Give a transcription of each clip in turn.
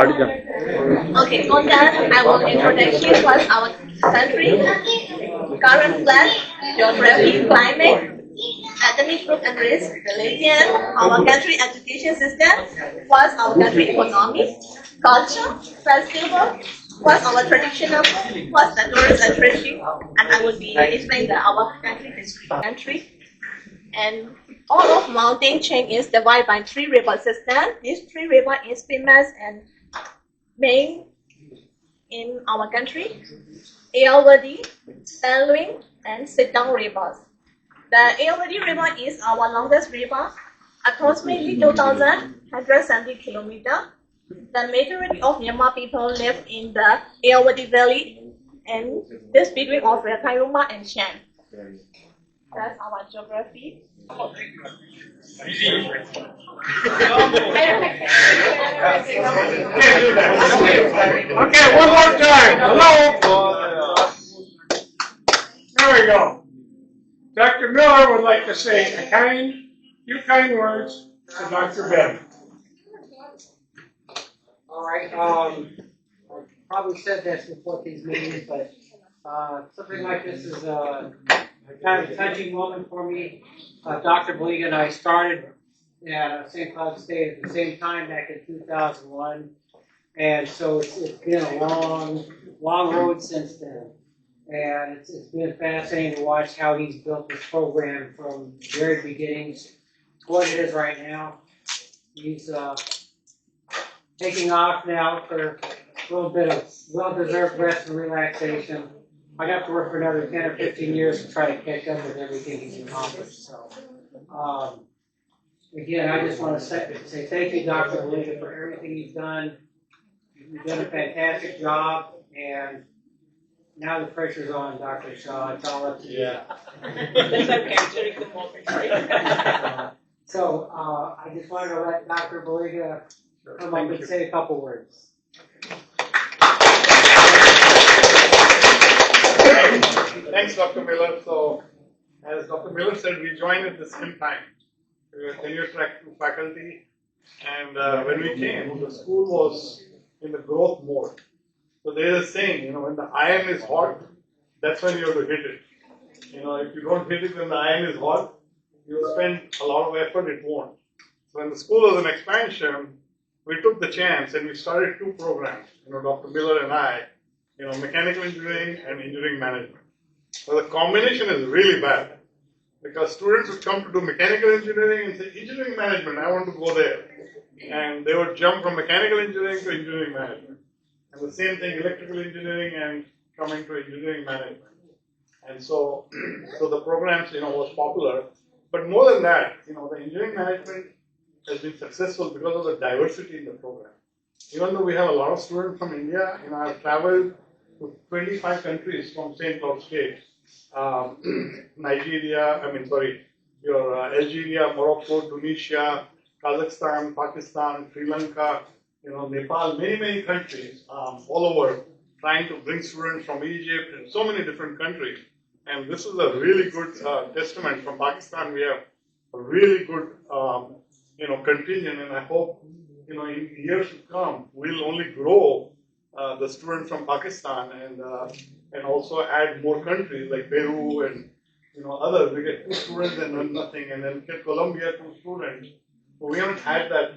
Okay, on that, I will introduce you first our country, current flag, geography, climate, academic group and risk, religion, our country education system, what's our country economy, culture, festival, what's our traditional food, what's the tourist attraction, and I will be explaining our country history. And all of mountain chain is divided by three river system. These three river is famous and main in our country. Ayeyarwady, Salween, and Sidong rivers. The Ayeyarwady River is our longest river, approximately 2,170 kilometers. The majority of Myanmar people live in the Ayeyarwady Valley and this between of Kairuma and Shan. That's our geography. Okay, one more time. Hello. There we go. Dr. Miller would like to say a few kind words to Dr. Ben. All right. I probably said this before these meetings, but something like this is kind of a touching moment for me. Dr. Baliga and I started at St. Cloud State at the same time back in 2001, and so it's been a long road since then. And it's been fascinating to watch how he's built this program from the very beginnings to what it is right now. He's taking off now for a little bit of well-deserved rest and relaxation. I have to work for another 10 or 15 years to try to catch up with everything he's accomplished. So, again, I just want to say thank you, Dr. Baliga, for everything you've done. You've done a fantastic job, and now the pressure's on, Dr. Shaw. It's all up to you. That's okay, I'm doing the moment. So, I just wanted to let Dr. Baliga come up and say a couple words. Thanks, Dr. Miller. So, as Dr. Miller said, we joined at the same time. We were tenure track faculty, and when we came, the school was in the growth mode. So there is a saying, when the iron is hot, that's when you have to hit it. If you don't hit it when the iron is hot, you'll spend a lot of effort, it won't. So when the school was in expansion, we took the chance and we started two programs, Dr. Miller and I, mechanical engineering and engineering management. So the combination is really bad because students would come to do mechanical engineering and say, engineering management, I want to go there. And they would jump from mechanical engineering to engineering management. And the same thing, electrical engineering and coming to engineering management. And so the programs, was popular. But more than that, the engineering management has been successful because of the diversity in the program. Even though we have a lot of students from India, I've traveled to 25 countries from St. Cloud State. Algeria, Morocco, Tunisia, Kazakhstan, Pakistan, Sri Lanka, Nepal, many countries all over, trying to bring students from Egypt and so many different countries. And this is a really good testament. From Pakistan, we have a really good, contingent, and I hope, in years to come, we'll only grow the students from Pakistan and also add more countries like Peru and others. We get 2 students and then nothing, and then get Colombia 2 students. But we haven't had that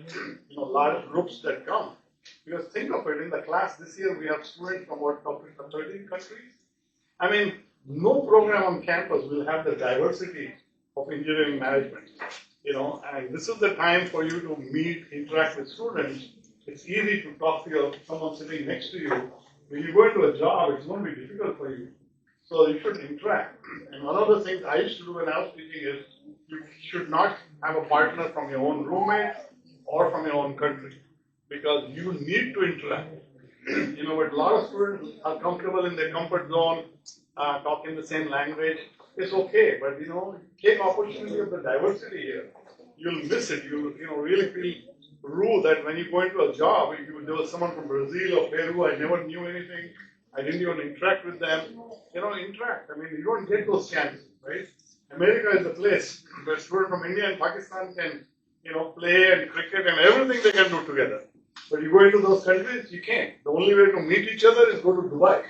large groups that come. Because think of it, in the class this year we have students from 13 countries. No program on campus will have the diversity of engineering management. And this is the time for you to meet, interact with students. It's easy to talk to someone sitting next to you. When you go into a job, it's going to be difficult for you. So you should interact. And one of the things I used to do when I was teaching is, you should not have a partner from your own roommate or from your own country, because you need to interact. But a lot of students are comfortable in their comfort zone, talking the same language. It's okay, but take opportunity of the diversity here. You'll miss it. You'll really feel rude that when you go into a job, there was someone from Brazil or Peru, I never knew anything. I didn't even interact with them. Interact. You don't get those chances, right? America is the place where students from India and Pakistan can, play and cricket and everything they can do together. But you go into those countries, you can't. The only way to meet each other is go to Dubai.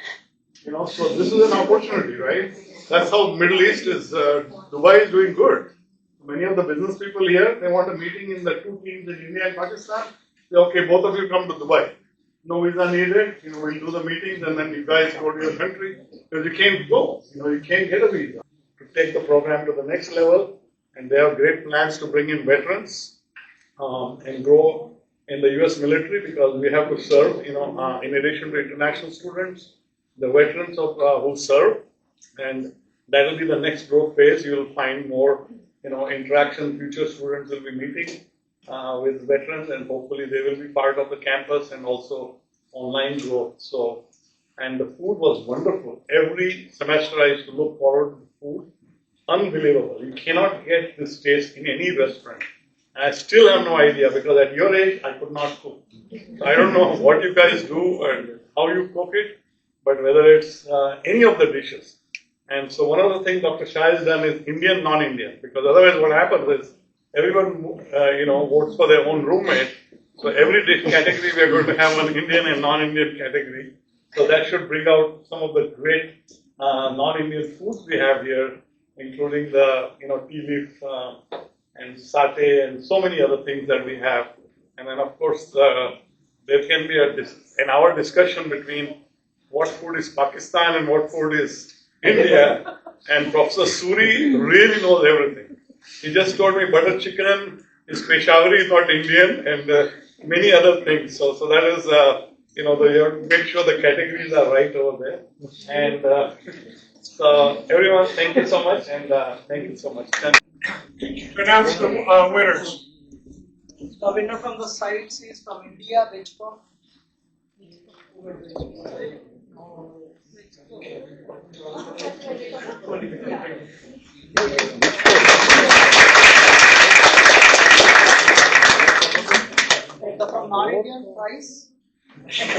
So this is an opportunity, right? That's how Middle East is. Dubai is doing good. Many of the business people here, they want a meeting in the two teams in India and Pakistan. Say, okay, both of you come to Dubai. No visa needed. We'll do the meetings and then you guys go to your country because you can't go. You can't get a visa to take the program to the next level. And they have great plans to bring in veterans and grow in the U.S. military because we have to serve. In addition to international students, the veterans of who serve, and that will be the next growth phase. You will find more, interaction. Future students will be meeting with veterans, and hopefully they will be part of the campus and also online growth. So, and the food was wonderful. Every semester I used to look forward to the food. Unbelievable. You cannot get this taste in any restaurant. I still have no idea because at your age I could not cook. So I don't know what you guys do and how you cook it, but whether it's any of the dishes. And so one of the things Dr. Shah has done is Indian, non-Indian, because otherwise what happens is everyone, votes for their own roommate. So every dish category we are going to have an Indian and non-Indian category. So that should bring out some of the great non-Indian foods we have here, including the tea leaf and satay and so many other things that we have. And then of course there can be an hour discussion between what food is Pakistan and what food is India. And Professor Suri really knows everything. He just told me butter chicken is Peshawari, not Indian, and many other things. So that is, you have to make sure the categories are right over there. And so everyone, thank you so much, and thank you so much. Announce the winners. The winner from the sites is from India, which from? The from non-Indian price? Next is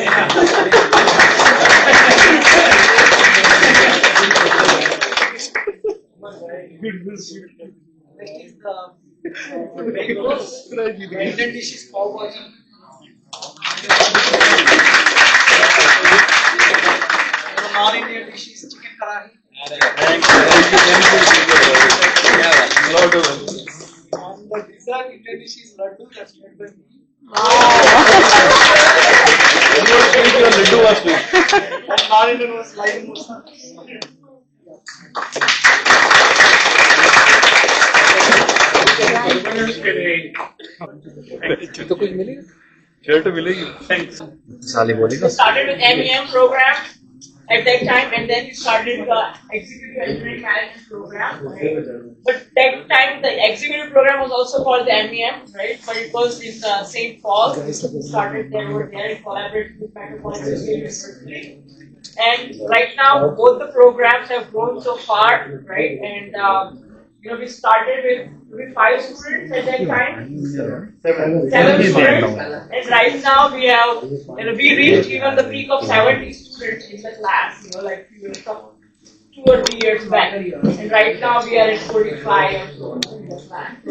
the Indian dish is pav bhaji. The non-Indian dish is chicken karahi. And the dessert Indian dish is laddu. That's made by me. And non-Indian was live musa. The winners get a. We started with MEM program at that time, and then we started the executive engineering management program. Right? But that time the executive program was also called the MEM, right? But it was in St. Paul. We started there over there in collaboration with Metropolitan State University. And right now both the programs have grown so far, right? And we started with 5 students at that time. 7 students. And right now we have, we reached even the peak of 70 students in the class, like 2 or 3 years back. And right now we are at 45 or so in the class. So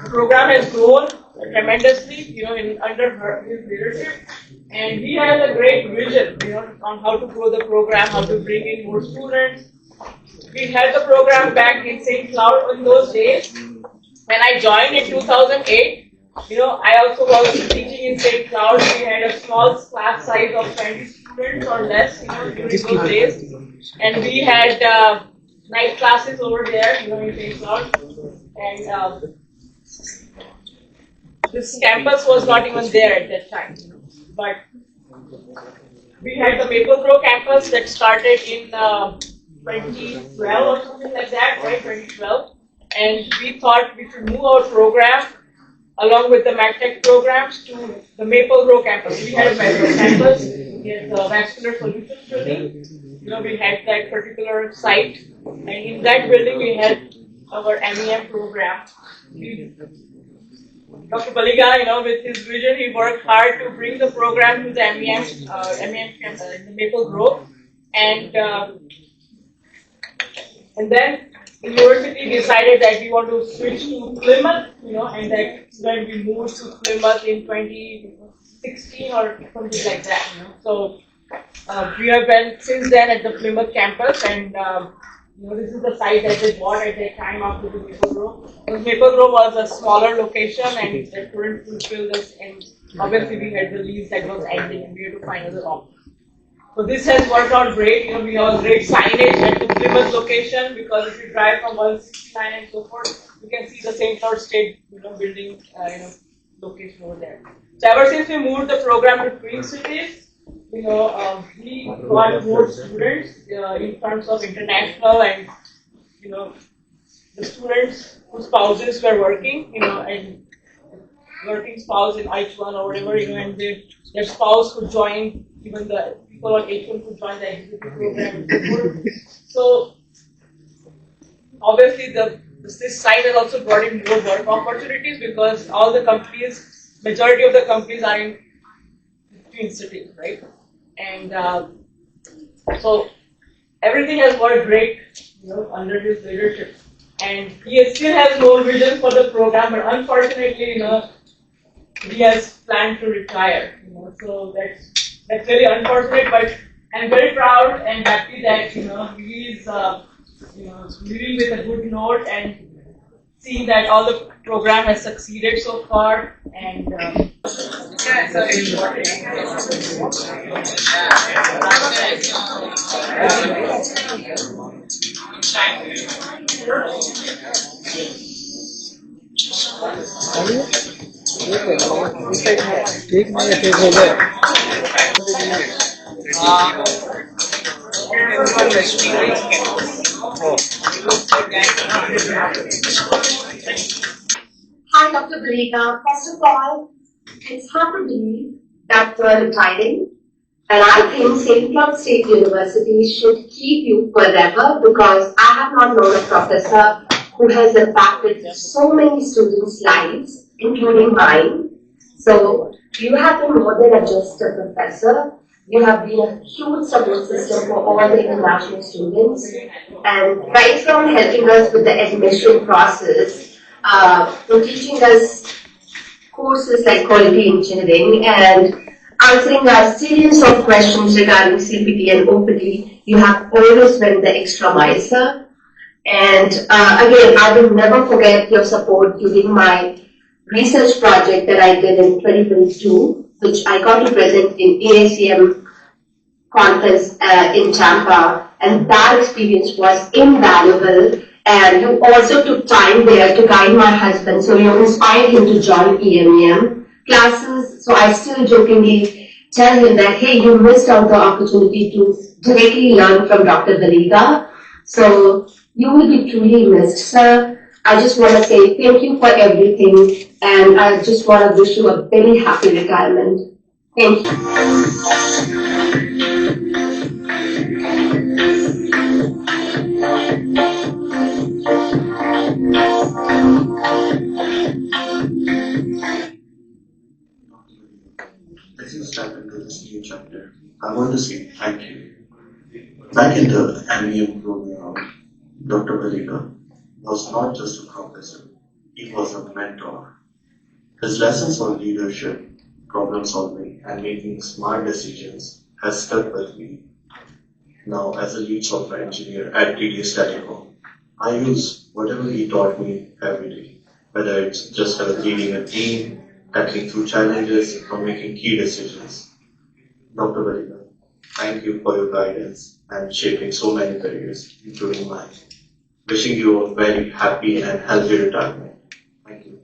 the program has grown tremendously, under his leadership. And he has a great vision, on how to grow the program, how to bring in more students. We had the program back in St. Cloud in those days. When I joined in 2008, I also was teaching in St. Cloud. We had a small class size of 20 students or less, during those days. And we had night classes over there, in St. Cloud. And this campus was not even there at that time. But we had the Maple Grove campus that started in 2012 or something like that, right? 2012. And we thought we should move our program along with the MedTech programs to the Maple Grove campus. We had a Maple campus, we had the vascular solutions building. We had that particular site, and in that building we had our MEM program. Dr. Baliga, with his vision, he worked hard to bring the program to the MEM campus in the Maple Grove, and then the university decided that we want to switch to Plymouth, and that when we moved to Plymouth in 16 or something like that. So we have been since then at the Plymouth campus, and this is the site that they bought at that time after the Maple Grove. Maple Grove was a smaller location, and they couldn't fulfill this, and obviously we had the lease that was ending, and we had to find another option. So this has worked out great. We have a great signage at the Plymouth location, because if you drive from 169 and so forth, you can see the St. Lord State building location over there. So ever since we moved the program to Twin Cities, we got more students in terms of international, and the students whose spouses were working, and working spouse in H1 or whatever, and their spouse could join, even the people on H1 could join the executive program. So obviously this site has also brought in more work opportunities, because all the companies, majority of the companies are in Twin Cities, right? And so everything has worked great, under his leadership. And he still has more vision for the program, but unfortunately, he has planned to retire. So that's really unfortunate. But I'm very proud and happy that he is leaving with a good note, and seeing that all the program has succeeded so far. And Hi, Dr. Balika. First of all, it's hard to believe that you're retiring. And I think St. Cloud State University should keep you forever, because I have not known a professor who has impacted so many students' lives, including mine. So you have been more than just a professor. You have been a huge support system for all the international students. And right from helping us with the admission process, to teaching us courses like quality engineering, and answering a series of questions regarding CPT and OPT, you have always went the extra mile, sir. And again, I will never forget your support during my research project that I did in 2022, which I got to present in ASEM conference in Tampa, and that experience was invaluable. And you also took time there to guide my husband, so you inspired him to join EMEM classes. So I still jokingly tell him that, hey, you missed out the opportunity to directly learn from Dr. Balika. So you will be truly missed, sir. I just want to say thank you for everything, and I just want to wish you a very happy retirement. Thank you. As you step into this new chapter, I want to say thank you. Back in the MEM program, Dr. Balika was not just a professor, he was a mentor. His lessons on leadership, problem solving, and making smart decisions has stuck with me. Now, as a lead software engineer at TDS Telecom, I use whatever he taught me every day, whether it's just leading a team, tackling through challenges, or making key decisions. Dr. Balika, thank you for your guidance and shaping so many careers, including mine. Wishing you a very happy and healthy retirement. Thank you.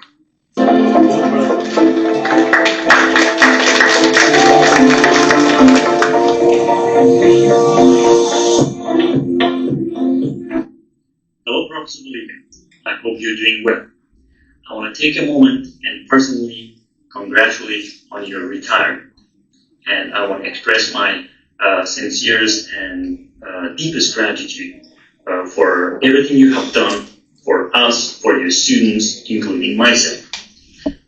Hello, Professor Balika. I hope you're doing well. I want to take a moment and personally congratulate on your retirement. And I want to express my sincerest and deepest gratitude for everything you have done for us, for your students, including myself.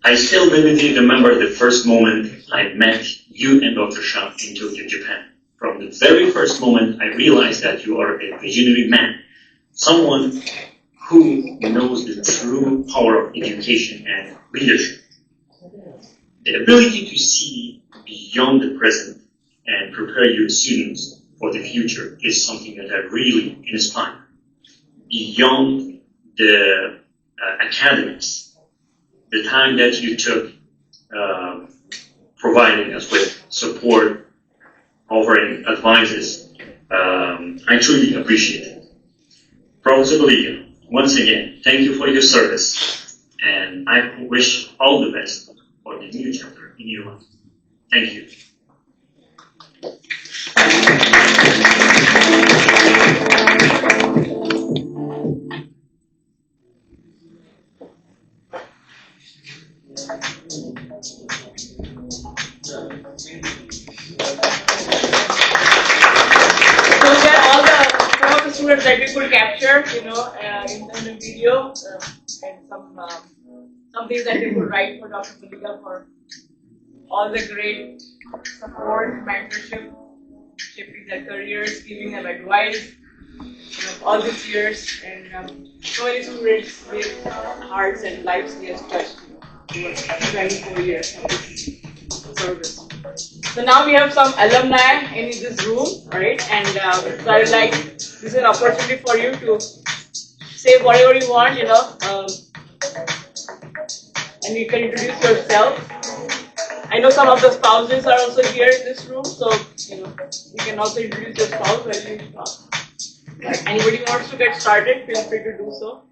I still vividly remember the first moment I met you and Dr. Shah in Tokyo, Japan. From the very first moment, I realized that you are a visionary man, someone who knows the true power of education and leadership. The ability to see beyond the present and prepare your students for the future is something that I really inspire. Beyond the academics, the time that you took providing us with support, offering advices, I truly appreciate it. Professor Baliga, once again, thank you for your service, and I wish all the best for the new chapter in your life. Thank you. Some of the students that we could capture, in the video, and some things that we could write for Dr. Baliga for all the great support, mentorship, shaping their careers, giving them advice, all these years, and so many students with hearts and lives he has touched towards 24 years of this service. So now we have some alumni in this room, right? And so I would like, this is an opportunity for you to say whatever you want, and you can introduce yourself. I know some of the spouses are also here in this room, so you can also introduce your spouse when you talk. Anybody wants to get started, feel free to do so.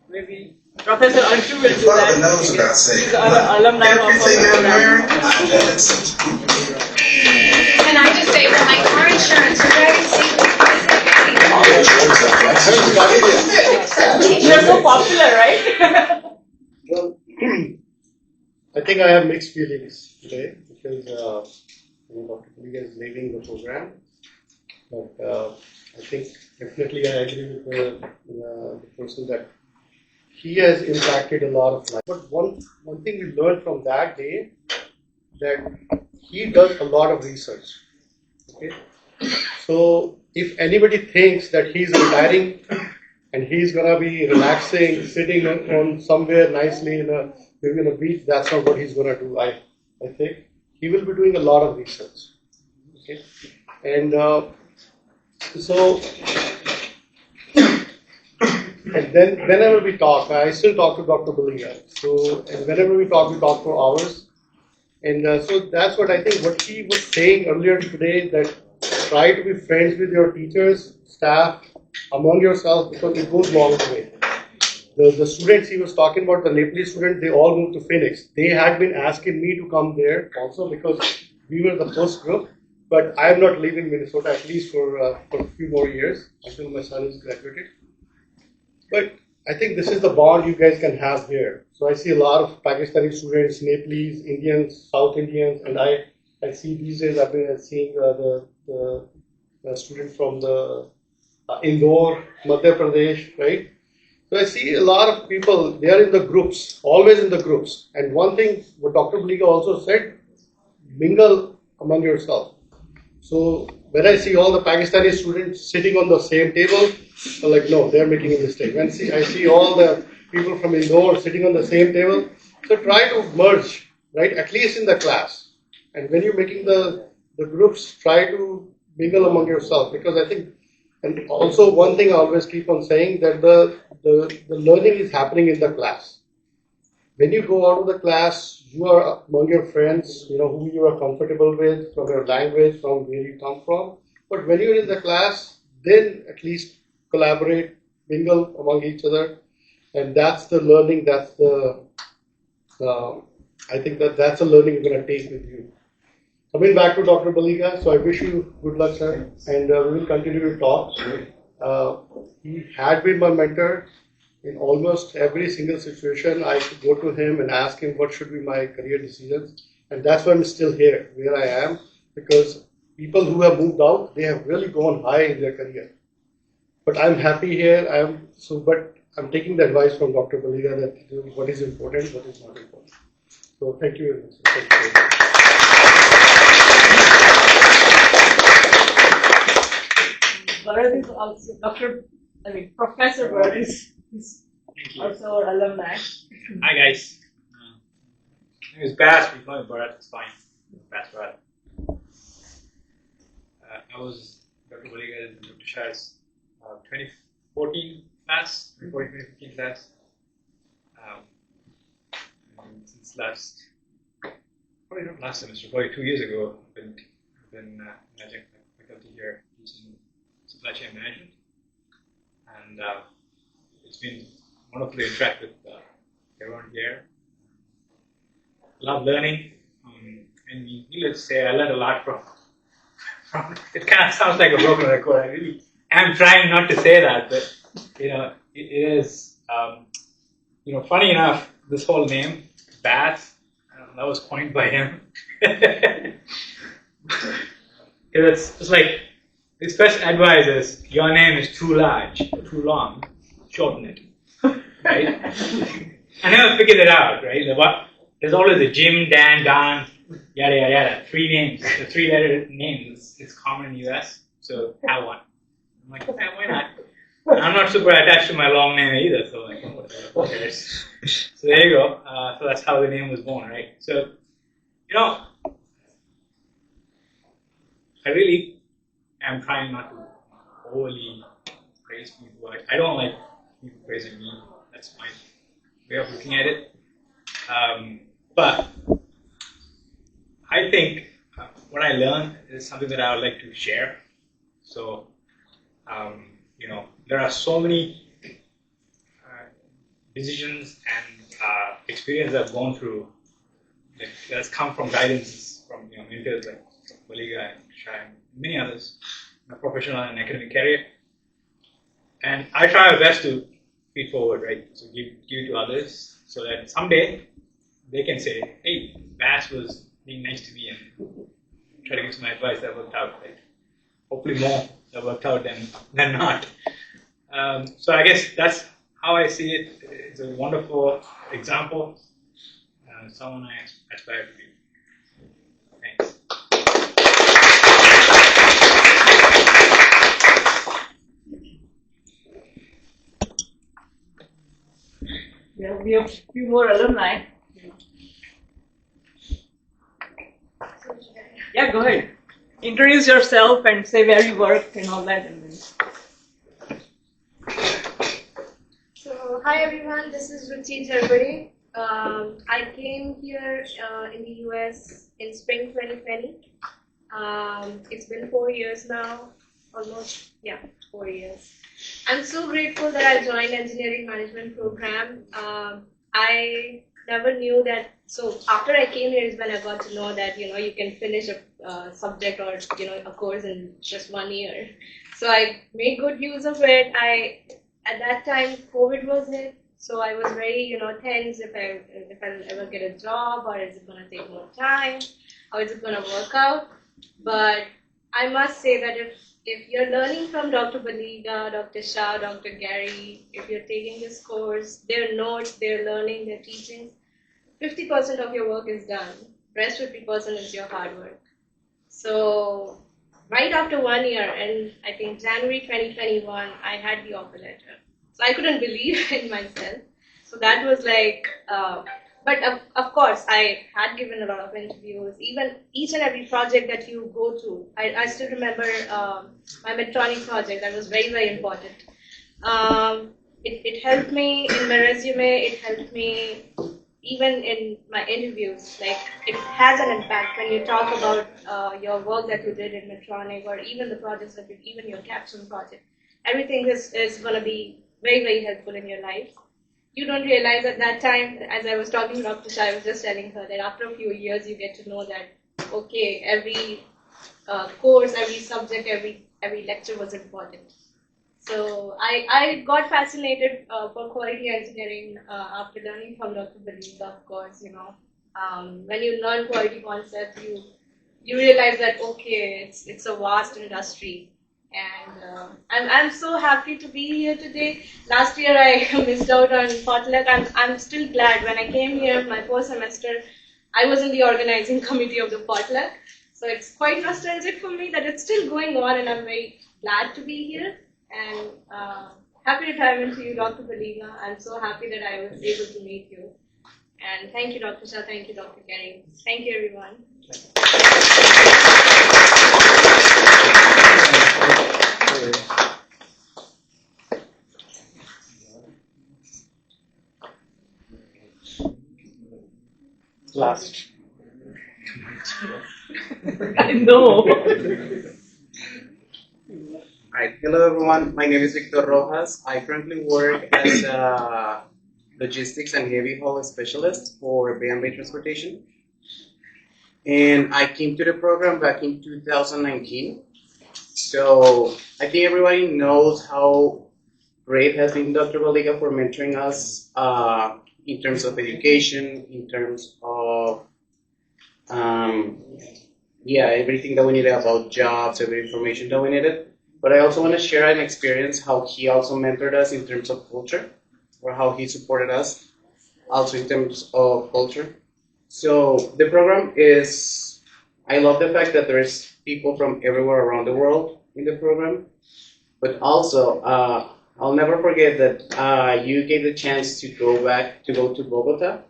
Maybe Professor Anshu will do that. He's an alumni of our Can I just say that my car insurance is very You're so popular, right? Well, I think I have mixed feelings today because Dr. Baliga is leading the program. But I think definitely I agree with the person that he has impacted a lot of life. But one thing we learned from that day, that he does a lot of research. Okay, so if anybody thinks that he's retiring and he's gonna be relaxing, sitting on somewhere nicely maybe on a beach, that's not what he's gonna do. I think he will be doing a lot of research. Okay, and so. And then whenever we talk, I still talk to Dr. Baliga. So, and whenever we talk for hours. And so that's what I think, what he was saying earlier today, that try to be friends with your teachers, staff, among yourselves, because it goes long way. The students he was talking about, the Nepalese students, they all moved to Phoenix. They had been asking me to come there also because we were the first group. But I am not leaving Minnesota, at least for a few more years, until my son is graduated. But I think this is the bond you guys can have here. So I see a lot of Pakistani students, Nepalese, Indians, South Indians, and I see these days I've been seeing the students from the Indore, Madhya Pradesh, right? So I see a lot of people, they are in the groups, always in the groups. And one thing what Dr. Baliga also said, mingle among yourself. So when I see all the Pakistani students sitting on the same table, I'm like, no, they're making a mistake. When I see all the people from Indore sitting on the same table, so try to merge, right? At least in the class. And when you're making the groups, try to mingle among yourself, because I think, and also one thing I always keep on saying, that the learning is happening in the class. When you go out of the class, you are among your friends, who you are comfortable with, from your language, from where you come from. But when you're in the class, then at least collaborate, mingle among each other. And that's the learning, that's the, I think that's a learning you're going to take with you. Coming back to Dr. Baliga, so I wish you good luck, sir, and we will continue to talk. He had been my mentor. In almost every single situation, I could go to him and ask him what should be my career decisions. And that's why I'm still here, where I am, because people who have moved out, they have really gone high in their career. But I'm happy here. But I'm taking the advice from Dr. Baliga that what is important, what is not important. So thank you very much. Thank you very much. Bharat is also Professor Bharat is also our alumni. Hi guys. It's Bass, we call him Bharat, it's fine. Bass Bharat. I was Dr. Baliga and Dr. Shah's 2014 class, 2015 class. And since probably not last semester, probably 2 years ago, I've been managing faculty here teaching supply chain management. And it's been wonderful to interact with everyone here. Love learning, and needless to say, I learned a lot from. It kind of sounds like a broken record. I really am trying not to say that, but it is. Funny enough, this whole name, Bass, that was coined by him. It's just like his best advice is: your name is too large or too long, shorten it, right? I never figured it out, right? There's always a Jim, Dan, Don, yada yada yada. 3 names, the 3-letter names is common in the US. So have one. I'm like, okay, why not? And I'm not super attached to my long name either, so like, who cares? So there you go. So that's how the name was born, right? So, I really am trying not to overly praise people. I don't like people praising me. That's my way of looking at it. But I think what I learned is something that I would like to share. So, there are so many decisions and experiences I've gone through that has come from guidance from mentors like Baliga and Shah and many others in my professional and academic career. And I try my best to feed forward, right? So give it to others so that someday they can say, hey, Bass was being nice to me and try to give some advice that worked out, right? Hopefully more that worked out than not. So I guess that's how I see it. It's a wonderful example. Someone I aspire to be. Thanks. Yeah, we have a few more alumni. Yeah, go ahead. Introduce yourself and say where you work and all that. And then. So, hi everyone, this is Ruchi Jarbari. I came here in the US in spring 2020. It's been 4 years now, almost, 4 years. I'm so grateful that I joined engineering management program. I never knew that. So after I came here is when I got to know that you can finish a subject or a course in just 1 year. So I made good use of it. At that time COVID was hit, so I was very tense if I'll ever get a job, or is it gonna take more time, or is it gonna work out? But I must say that if you're learning from Dr. Baliga, Dr. Shah, Dr. Gary, if you're taking this course, their notes, their learning, their teachings, 50% of your work is done. Rest 50% is your hard work. So right after 1 year, and I think January 2021, I had the offer letter. So I couldn't believe in myself. So that was like, but of course, I had given a lot of interviews. Even each and every project that you go through, I still remember my Medtronic project. That was very, very important. It helped me in my resume. It helped me even in my interviews. Like, it has an impact when you talk about your work that you did in Medtronic, or even the projects that you, even your capstone project. Everything is going to be very, very helpful in your life. You don't realize at that time, as I was talking to Dr. Shah, I was just telling her that after a few years, you get to know that, okay, every course, every subject, every lecture was important. So I got fascinated for quality engineering after learning from Dr. Baliga, of course. When you learn quality concepts, you realize that, okay, it's a vast industry. And I'm so happy to be here today. Last year I missed out on Potluck. I'm still glad. When I came here, my first semester, I was in the organizing committee of the Potluck. So it's quite nostalgic for me that it's still going on, and I'm very glad to be here. And happy retirement to you, Dr. Baliga. I'm so happy that I was able to meet you. And thank you, Dr. Shah. Thank you, Dr. Kerry. Thank you, everyone. Last. I know. Hi, hello everyone. My name is Victor Rojas. I currently work as a logistics and heavy haul specialist for BMB Transportation. And I came to the program back in 2019. So I think everybody knows how great has been Dr. Valiga for mentoring us in terms of education, in terms of everything that we needed about jobs, every information that we needed. But I also want to share an experience how he also mentored us in terms of culture, or how he supported us also in terms of culture. So the program is, I love the fact that there's people from everywhere around the world in the program, but also I'll never forget that you gave the chance to go to Bogota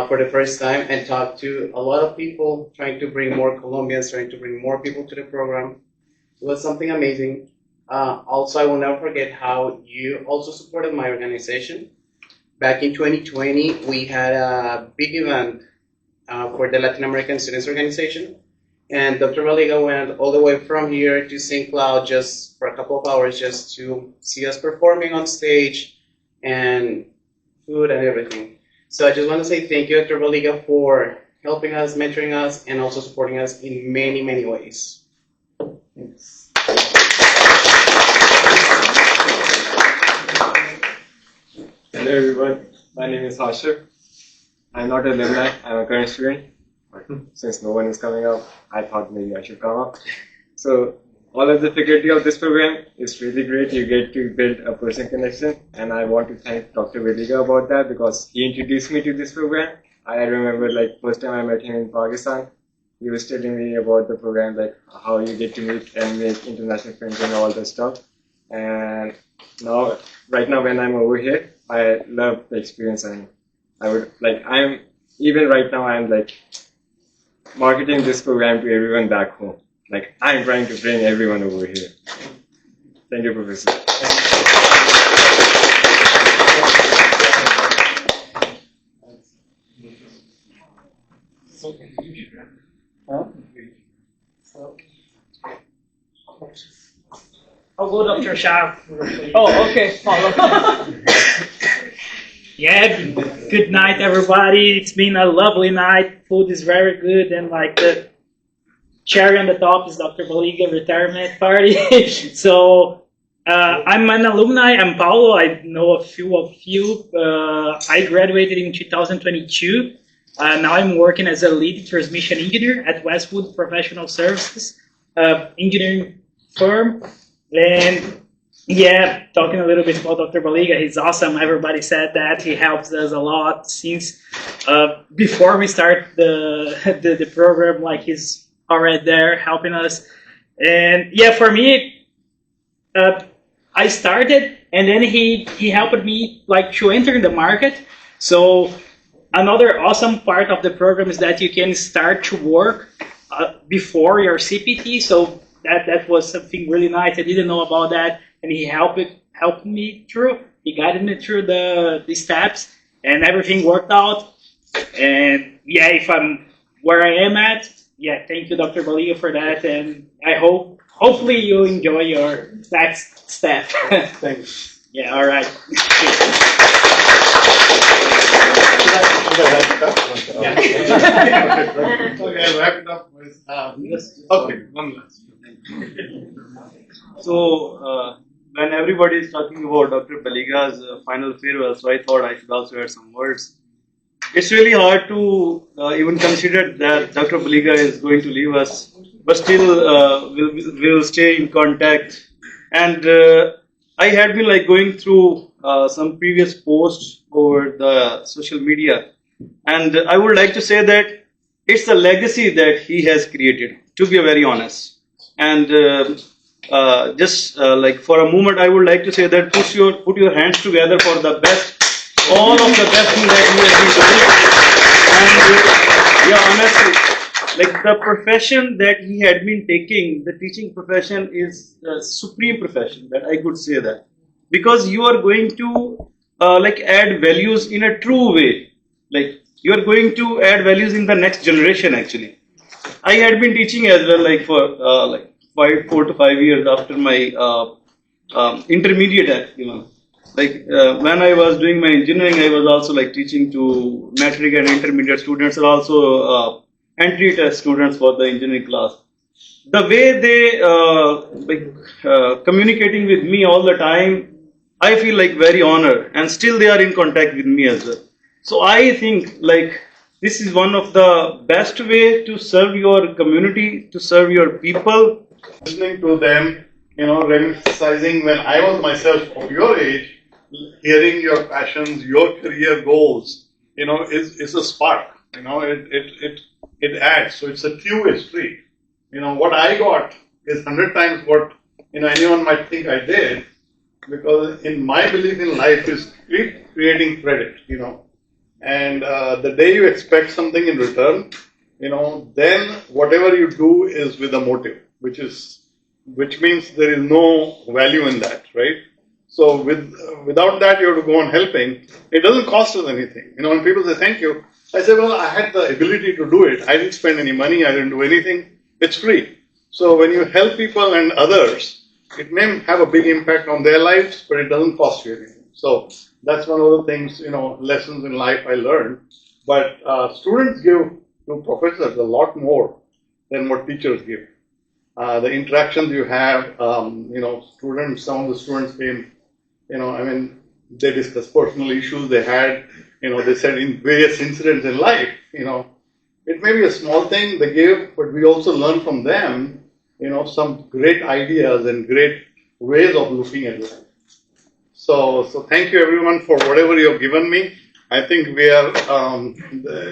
for the first time and talk to a lot of people, trying to bring more Colombians, trying to bring more people to the program. It was something amazing. Also, I will never forget how you also supported my organization. Back in 2020, we had a big event for the Latin American Students Organization. And Dr. Valiga went all the way from here to St. Cloud just for a couple of hours just to see us performing on stage and food and everything. So I just want to say thank you, Dr. Valiga, for helping us, mentoring us, and also supporting us in many, many ways. Thanks. Hello everyone, my name is Hashir. I'm not an alumni, I'm a current student. But since no one is coming up, I thought maybe I should come up. So all of the faculty of this program is really great. You get to build a person connection, and I want to thank Dr. Vediga about that because he introduced me to this program. I remember like first time I met him in Pakistan, he was telling me about the program, like how you get to meet and make international friends and all that stuff. And now, right now when I'm over here, I love the experience, and even right now I'm like marketing this program to everyone back home. Like I'm trying to bring everyone over here. Thank you, Professor. I'll go Dr. Shah. Oh, okay, follow. Yeah, good night, everybody. It's been a lovely night. Food is very good, and like the cherry on the top is Dr. Valiga retirement party. So I'm an alumni. I'm Paulo. I know a few of you. I graduated in 2022. Now I'm working as a lead transmission engineer at Westwood Professional Services engineering firm. And yeah, talking a little bit about Dr. Valiga, he's awesome. Everybody said that he helps us a lot since before we start the program. Like he's already there helping us. And yeah, for me, I started, and then he helped me like to enter the market. So another awesome part of the program is that you can start to work before your CPT. So that was something really nice. I didn't know about that, and he helped me through. He guided me through the steps, and everything worked out. And yeah, if I'm where I am at, yeah, thank you, Dr. Valiga, for that. And I hopefully you enjoy your next step. Thanks. Yeah, all right. Okay, I'll wrap it up with okay, one last. So, when everybody is talking about Dr. Baliga's final farewell, so I thought I should also add some words. It's really hard to even consider that Dr. Baliga is going to leave us, but still we'll stay in contact. And I had been like going through some previous posts over the social media, and I would like to say that it's the legacy that he has created, to be very honest. And just like for a moment, I would like to say that put your hands together for the best all of the best things that he has been doing. And yeah, honestly, like the profession that he had been taking, the teaching profession is a supreme profession, that I could say that. Because you are going to like add values in a true way. Like you are going to add values in the next generation actually. I had been teaching as well, like for like 4 to 5 years after my intermediate, like when I was doing my engineering, I was also like teaching to matric and intermediate students, and also entry test students for the engineering class. The way they communicating with me all the time, I feel like very honored, and still they are in contact with me as well. So I think like this is one of the best way to serve your community, to serve your people. Listening to them, reminiscing when I was myself of your age, hearing your passions, your career goals, is a spark. It adds. So it's a two-way street. What I got is 100 times what anyone might think I did, because in my belief in life is creating credit. And the day you expect something in return, then whatever you do is with a motive, which means there is no value in that, right? So without that, you have to go on helping. It doesn't cost us anything. When people say thank you, I say, well, I had the ability to do it. I didn't spend any money. I didn't do anything. It's free. So when you help people and others, it may have a big impact on their lives, but it doesn't cost you anything. So that's one of the things, lessons in life I learned. But students give to professors a lot more than what teachers give. The interactions you have, students, some of the students came, they discussed personal issues they had, they said in various incidents in life, it may be a small thing they give, but we also learn from them, some great ideas and great ways of looking at life. So thank you everyone for whatever you have given me. I think we are,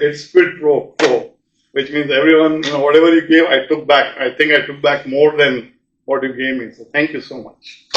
it's quid pro quo, which means everyone, whatever you gave, I took back. I think I took back more than what you gave me. So thank you so much.